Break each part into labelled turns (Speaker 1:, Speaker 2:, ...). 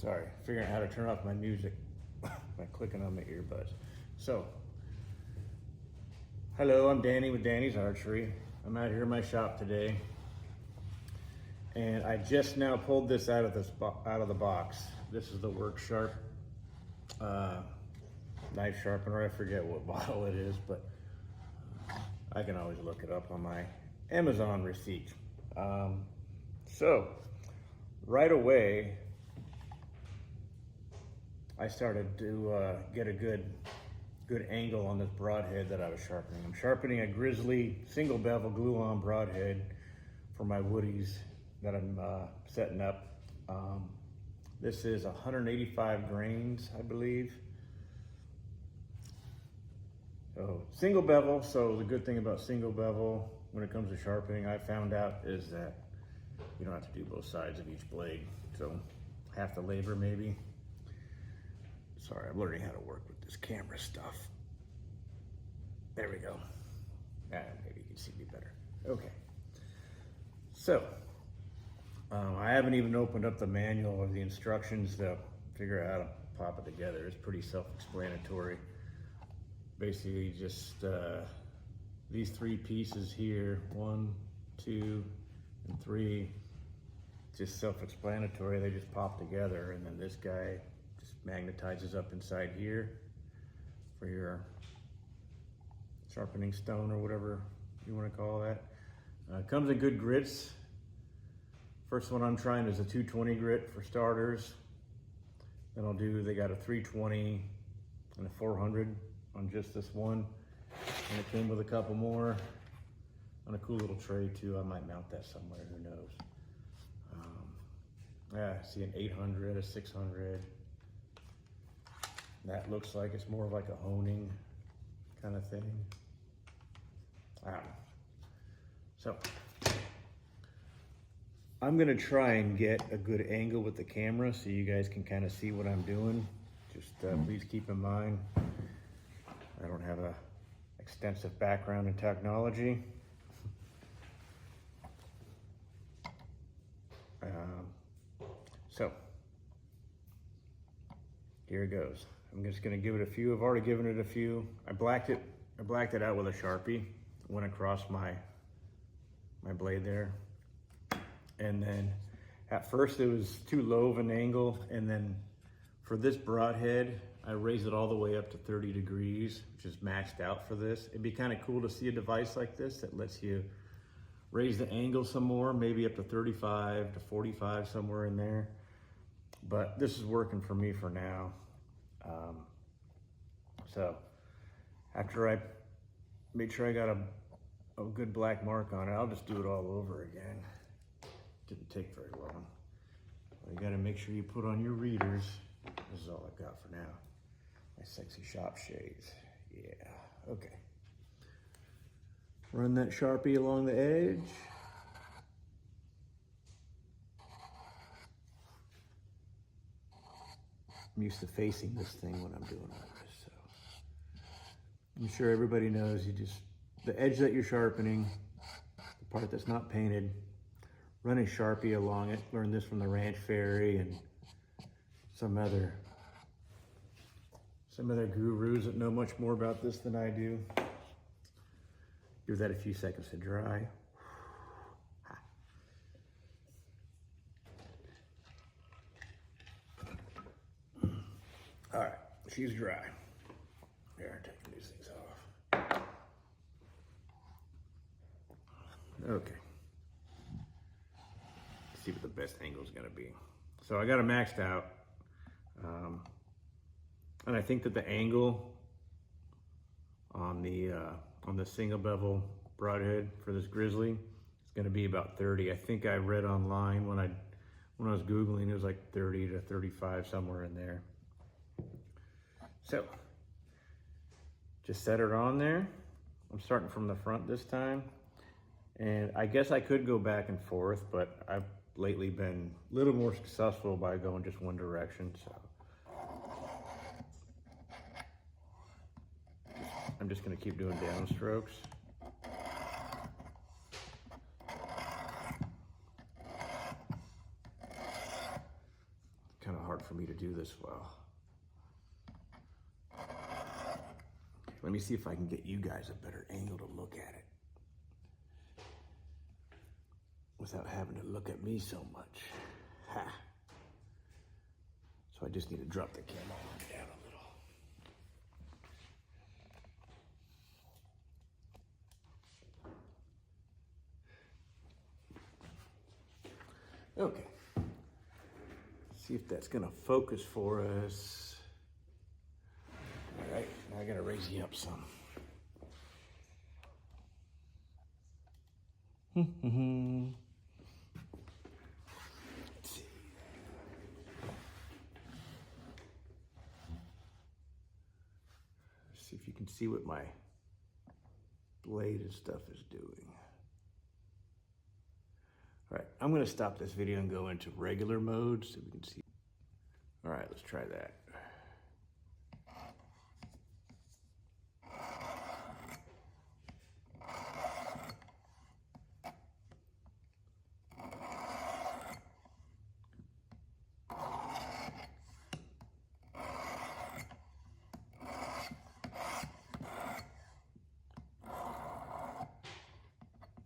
Speaker 1: Sorry, figuring out how to turn off my music by clicking on my earbuds. So, hello, I'm Danny with Danny's Archery. I'm out here in my shop today, and I just now pulled this out of the box. This is the Work Sharp knife sharpener. I forget what model it is, but I can always look it up on my Amazon receipt. So, right away, I started to get a good angle on this broadhead that I was sharpening. I'm sharpening a Grizzly single bevel glue-on broadhead for my woodies that I'm setting up. This is 185 grains, I believe. So single bevel. So the good thing about single bevel when it comes to sharpening, I found out, is that you don't have to do both sides of each blade. So half the labor maybe. Sorry, I'm learning how to work with this camera stuff. There we go. Maybe you can see me better. Okay. So, I haven't even opened up the manual or the instructions to figure out how to pop it together. It's pretty self-explanatory. Basically, just these three pieces here, 1, 2, and 3, just self-explanatory. They just pop together, and then this guy just magnetizes up inside here for your sharpening stone or whatever you want to call that. Comes in good grits. First one I'm trying is a 220 grit for starters. Then they got a 320 and a 400 on just this one. And it came with a couple more on a cool little tray too. I might mount that somewhere, who knows. I see an 800, a 600. That looks like it's more of like a honing kind of thing. I don't know. So, I'm gonna try and get a good angle with the camera so you guys can kind of see what I'm doing. Just please keep in mind, I don't have a extensive background in technology. So, here it goes. I'm just gonna give it a few. I've already given it a few. I blacked it out with a Sharpie. Went across my blade there. And then at first it was too low of an angle. And then for this broadhead, I raised it all the way up to 30 degrees, which is maxed out for this. It'd be kind of cool to see a device like this that lets you raise the angle some more, maybe up to 35 to 45, somewhere in there. But this is working for me for now. So after I make sure I got a good black mark on it, I'll just do it all over again. Didn't take very long. You gotta make sure you put on your readers. This is all I've got for now. My sexy shop shades. Yeah, okay. Run that Sharpie along the edge. I'm used to facing this thing when I'm doing all this, so. I'm sure everybody knows the edge that you're sharpening, the part that's not painted, run a Sharpie along it. Learned this from the Ranch Fairy and some other gurus that know much more about this than I do. Give that a few seconds to dry. All right, she's dry. There, taking these things off. Okay. Let's see what the best angle is going to be. So I got it maxed out. And I think that the angle on the single bevel broadhead for this Grizzly is going to be about 30. I think I read online when I was Googling, it was like 30 to 35, somewhere in there. So, just set it on there. I'm starting from the front this time. And I guess I could go back and forth, but I've lately been a little more successful by going just one direction, so. I'm just gonna keep doing downstrokes. Kind of hard for for me to do this well. Let me see if I can get you guys a better angle to look at it without having to look at me so much. Ha. So I just need to drop the camera down a little. Okay. See if that's gonna focus for us. All right, now I gotta raise you up some. Let's see. Let's see if you can see what my blade and stuff is doing. All right, I'm gonna stop this video and go into regular mode so we can see. All right, let's try that.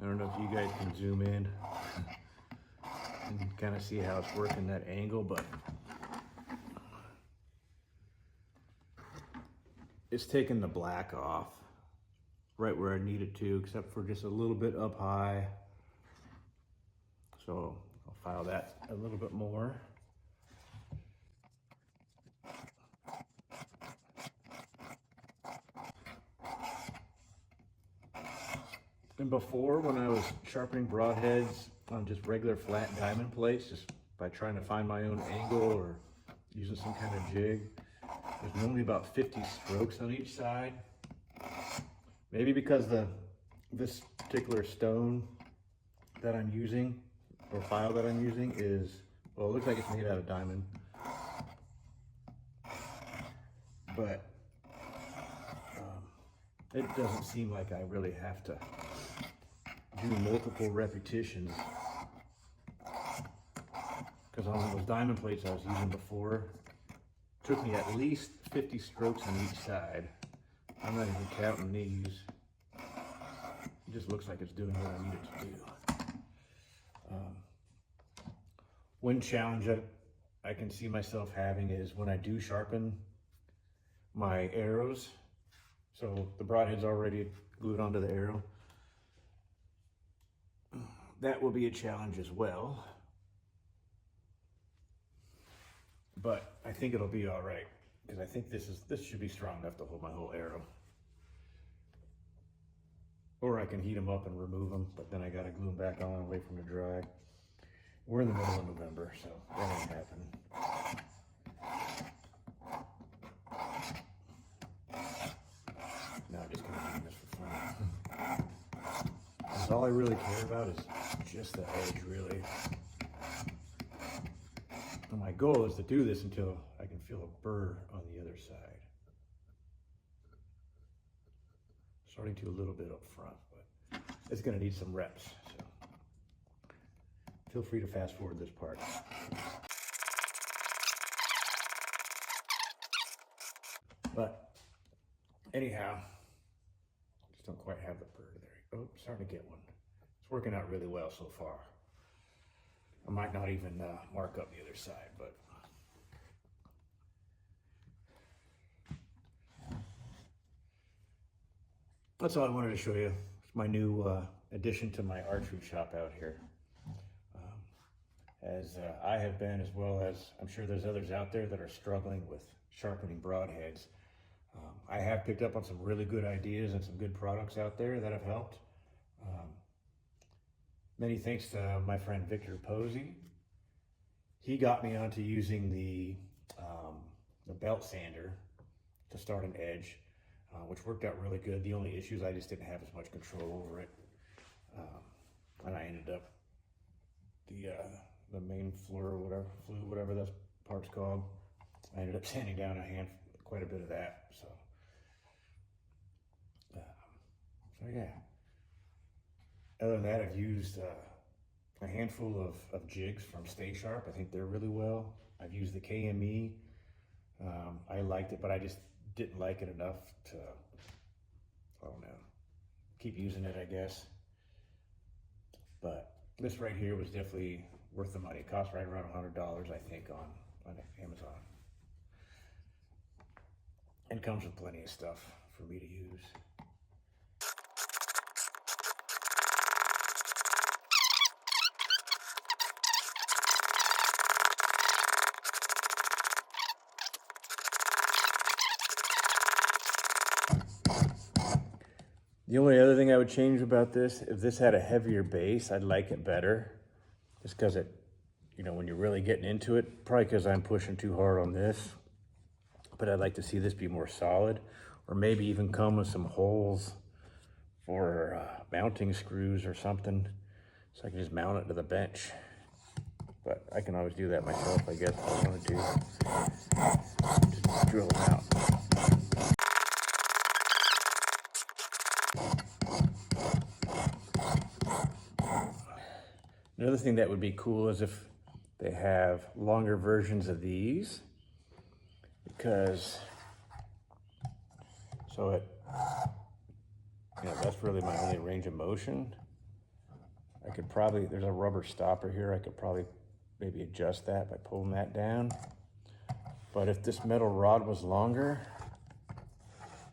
Speaker 1: I don't know if you guys can zoom in and kind of see how it's working that angle, but it's taking the black off right where I need it to, except for just a little bit up high. So I'll file that a little bit more. And before, when I was sharpening broadheads on just regular flat diamond plates, just by trying to find my own angle or using some kind of jig, there's normally about 50 strokes on each side. Maybe because this particular stone that I'm using, or file that I'm using is, well, it looks like it's made out of diamond. But it doesn't seem like I really have to do multiple repetitions, because on those diamond plates I was using before, it took me at least 50 strokes on each side. I'm not even counting these. It just looks like it's doing what I need it to do. One challenge that I can see myself having is when I do sharpen my arrows. So the broadhead's already glued onto the arrow. That will be a challenge as well. But I think it'll be all right, because I think this should be strong enough to hold my whole arrow. Or I can heat them up and remove them, but then I gotta glue them back on and wait for them to dry. We're in the middle of November, so that ain't happening. No, I'm just gonna do this for fun. Because all I really care about is just the edge, really. And my goal is to do this until I can feel a burr on the other side. Starting to a little bit up front, but it's gonna need some reps, so feel free to fast forward this part. But anyhow, just don't quite have the burr there. Oh, starting to get one. It's working out really well so far. I might not even mark up the other side, but that's all I wanted to show you. It's my new addition to my archery shop out here. As I have been, as well as I'm sure there's others out there that are struggling with sharpening broadheads. I have picked up on some really good ideas and some good products out there that have helped. Many thanks to my friend Victor Posey. He got me onto using the belt sander to start an edge, which worked out really good. The only issue is I just didn't have as much control over it. And I ended up, the main floor or whatever that part's called, I ended up sanding down quite a bit of that. So yeah. Other than that, I've used a handful of jigs from Stay Sharp. I think they're really well. I've used the KME. I liked it, but I just didn't like it enough to, I don't know, keep using it, I guess. But this right here was definitely worth the money. It cost right around $100, I think, on Amazon. And comes with plenty of stuff for me to use. The only other thing I would change about this, if this had a heavier base, I'd like it better. Just because it, you know, when you're really getting into it, probably because I'm pushing too hard on this, but I'd like to see this be more solid, or maybe even come with some holes for mounting screws or something, so I can just mount it to the bench. But I can always do that myself, I guess, if I wanted to. Just drill them out. Another thing that would be cool is if they have longer versions of these, because so it, you know, that's really my only range of motion. I could probably, there's a rubber stopper here, I could probably maybe adjust that by pulling that down. But if this metal rod was longer,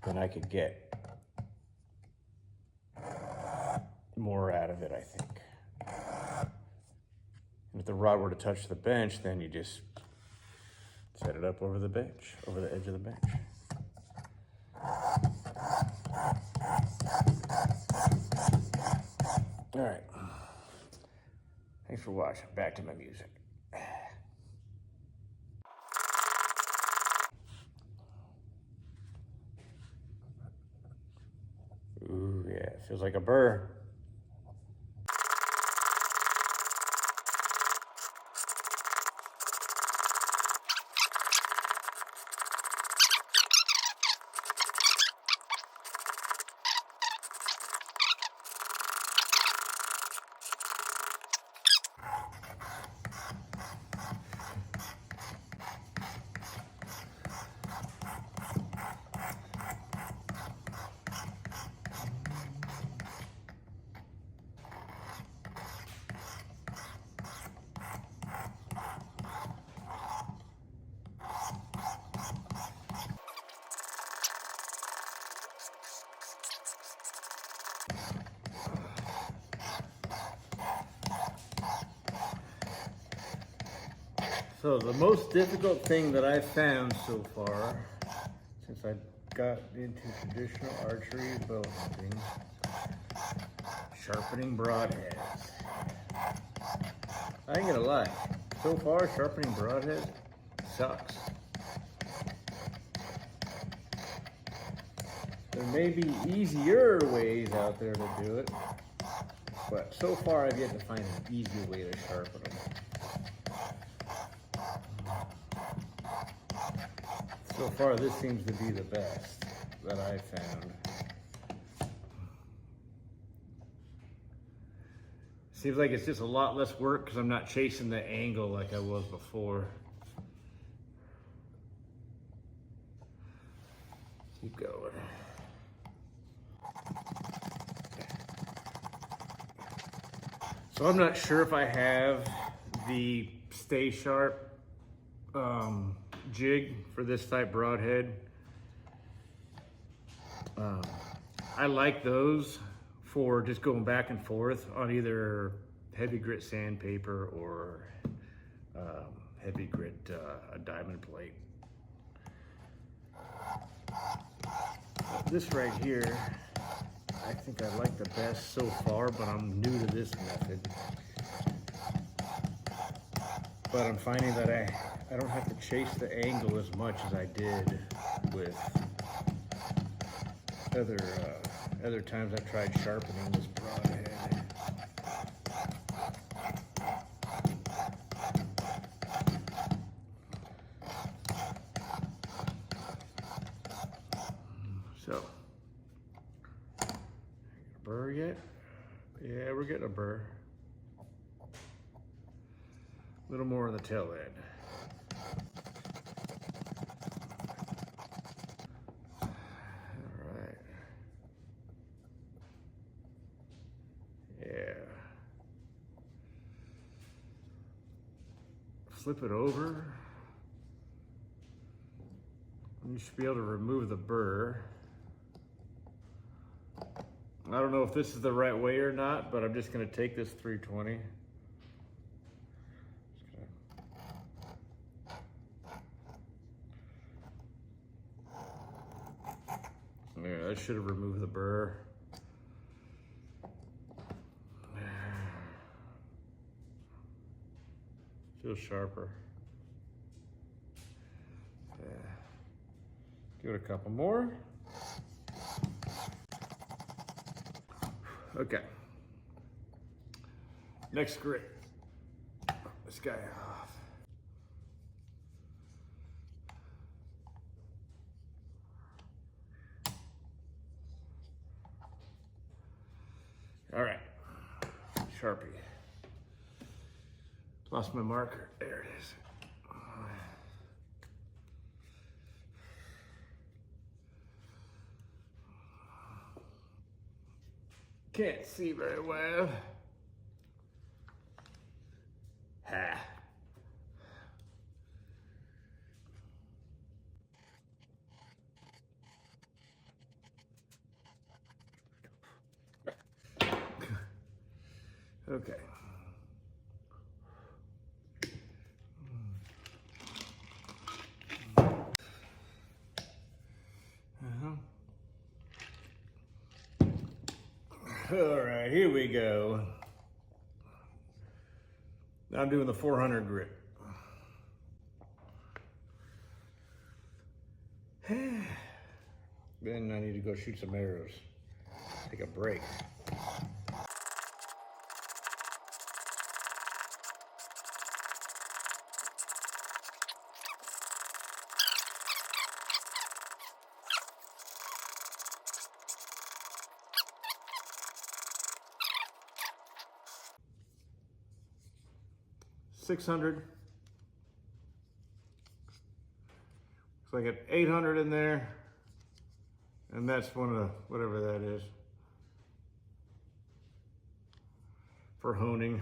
Speaker 1: then I could get more out of it, I think. And if the rod were to touch the bench, then you just set it up over the bench, over the edge of the bench. All right. Thanks for watching. Back to my music. Ooh, yeah, feels like a burr. So the most difficult thing that I've found so far, since I got into traditional archery bow hunting, sharpening broadheads. I ain't gonna lie, so far sharpening broadheads sucks. There may be easier ways out there to do it, but so far I've yet to find an easy way to sharpen them. So far, this seems to be the best that I've found. Seems like it's just a lot less work because I'm not chasing the angle like I was before. Keep going. So I'm not sure if I have the Stay Sharp jig for this type broadhead. I like those for just going back and forth on either heavy grit sandpaper or heavy grit a diamond plate. This right here, I think I like the best so far, but I'm new to this method. But I'm finding that I don't have to chase the angle as much as I did with other times I've tried sharpening this broadhead. So, a burr yet? Yeah, we're getting a burr. A little more on the tail end. All right. Yeah. Flip it over. You should be able to remove the burr. I don't know if this is the right way or not, but I'm just going to take this 320. Yeah, that should have removed the burr. Feels sharper. Yeah. Give it a couple more. Okay. Next grit. This guy off. All right. Sharpie. Lost my marker. There it is. Can't see very well. Ha. Okay. All right, here we go. Now I'm doing the 400 grit. Then I need to go shoot some arrows. Take a break. $600. Looks like an 800 in there. And that's one of the, whatever that is, for honing.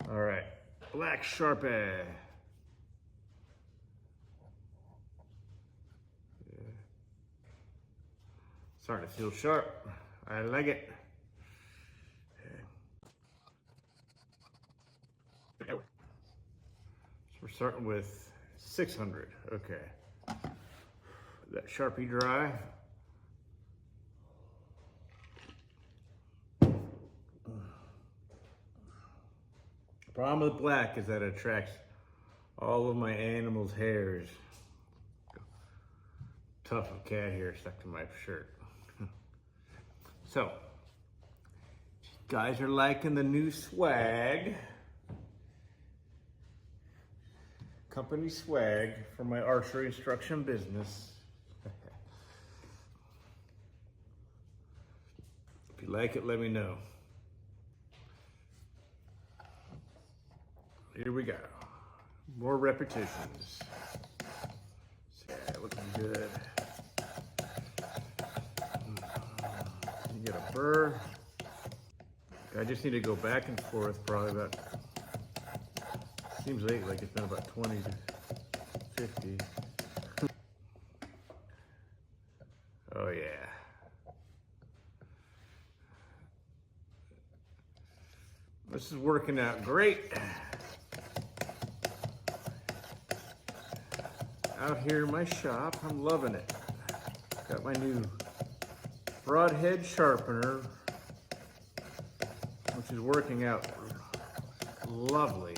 Speaker 1: All right, black Sharpie. Yeah. Starting to feel sharp. I like it. Okay. So we're starting with 600. Okay. That Sharpie dry. Problem with black is that it attracts all of my animals' hairs. Tuft of cat hair stuck to my shirt. So, guys are liking the new swag. Company swag for my archery instruction business. If you like it, let me know. Here we go. More repetitions. Yeah, looking good. You get a burr. I just need to go back and forth probably about, seems like it's been about 20 to 50. Oh yeah. This is working out great. Out here in my shop, I'm loving it. Got my new broadhead sharpener, which is working out lovely.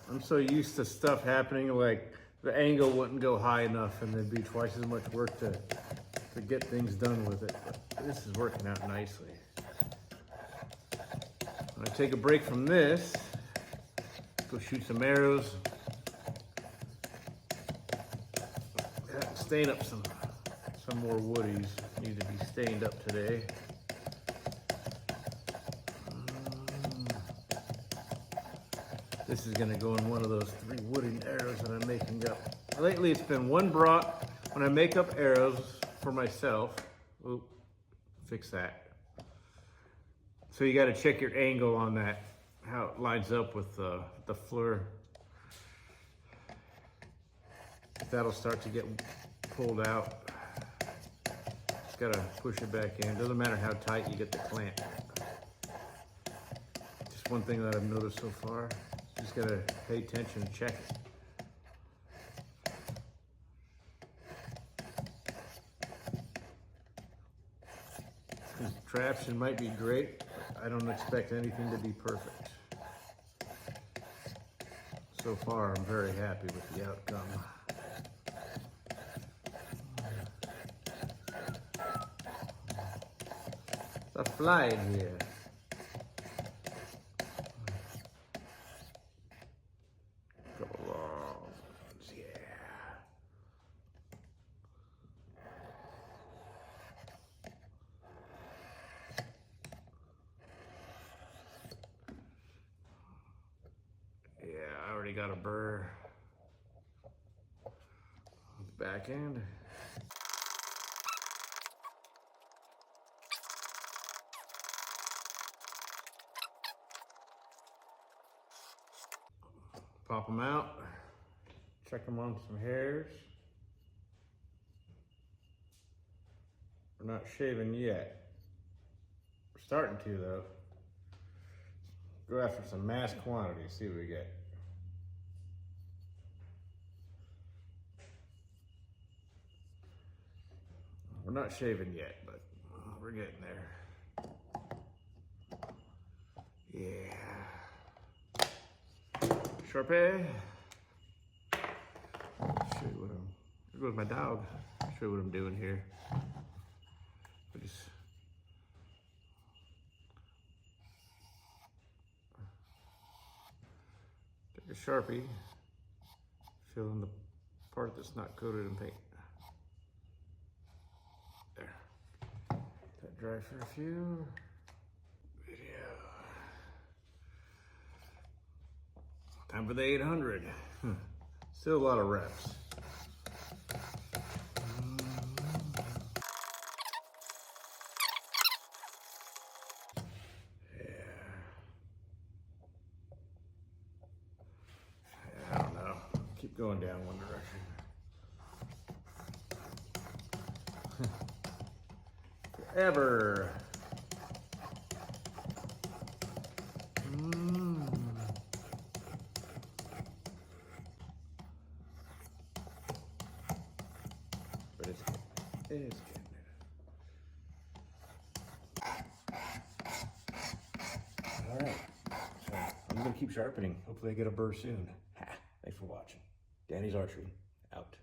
Speaker 1: I'm so used to stuff happening like the angle wouldn't go high enough and there'd be twice as much work to get things done with it. But this is working out nicely. I'm gonna take a break from this, go shoot some arrows. Stain up some Some more woodies need to be stained up today. This is gonna go in one of those 3 wooden arrows that I'm making up. Lately it's been one broad. When I make up arrows for myself, oop, fix that. So you gotta check your angle on that, how it lines up with the fleur. That'll start to get pulled out. Just gotta push it back in. Doesn't matter how tight you get the clamp. Just one thing that I've noticed so far. Just gotta pay attention and check it. Contraption might be great, but I don't expect anything to be perfect. So far, I'm very happy with the outcome. There's a fly in here. Couple long ones, yeah. Yeah, I already got a burr on the back end. Pop them out, check them on some hairs. We're not shaving yet. We're starting to though. Go after some mass quantity, see what we get. We're not shaving yet, but we're getting there. Yeah. Sharpie. Show you what there goes my dog. Show you what I'm doing here. I just take a Sharpie, fill in the part that's not coated in paint. There. Let that dry for a few. Time for the 800. Still a lot of reps. I don't know. Keep going down one direction. Forever. But it's getting there. All right. So I'm gonna keep sharpening. Hopefully I get a burr soon. Thanks for watching. Danny's Archery, out.